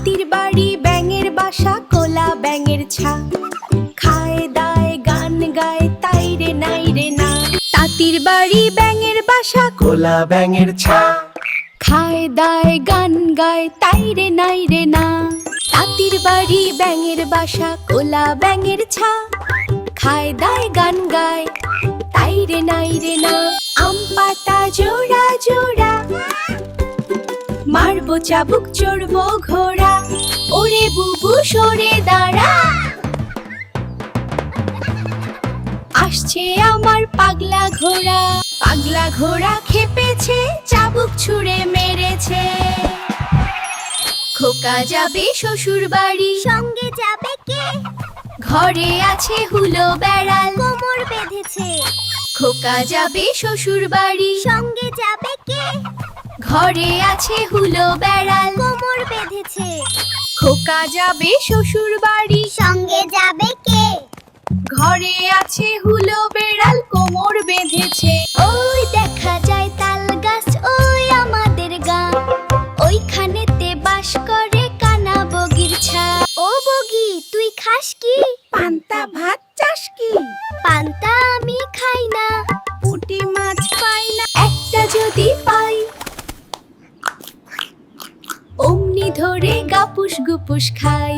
তাঁতির বাড়ি ব্যাঙের বাসা কোলা ব্যাঙের ছা খায় দায় গান গায় তাই রে নাই রে না তাঁতির বাড়ি ব্যাঙের বাসা কোলা ব্যাঙের ছা খায় দায় গান গায় তাই রে নাই রে না তাঁতির বাড়ি ব্যাঙের বাসা কোলা ব্যাঙের ছা খায় দায় গান গায় তাই রে নাই রে না আম পাতা জোড়া জোড়া মারবো চাবুক চড়বো ঘোড়া ওরে বুবু সরে দাঁড়া আসছে আমার পাগলা ঘোড়া খেপেছে চাবুক ছুঁড়ে মেরেছে খোকা যাবে শ্বশুর বাড়ি সঙ্গে যাবে কে? ঘরে আছে হুলো বেড়াল কোমর বেঁধেছে। খোকা যাবে শ্বশুর বাড়ি সঙ্গে যাবে কে? ঘরে আছে হুলো বেড়াল কোমর বেঁধেছে। খোকা যাবে শ্বশুর বাড়ি সঙ্গে যাবে কে? ঘরে আছে হুলো বেড়াল কোমর বেঁধেছে ওই দেখা যায় তাল গাছ ওই আমাদের গাঁ ওইখানেতে বাস করে কানা বগির ছা ও বগি তুই খাস কি? পান্তা ভাত চাস কি পান্তা আমি খাই না। পুঁটি মাছ পাই না একটা যদি পাই অমনি ধরে গাপুস গুপুস খাই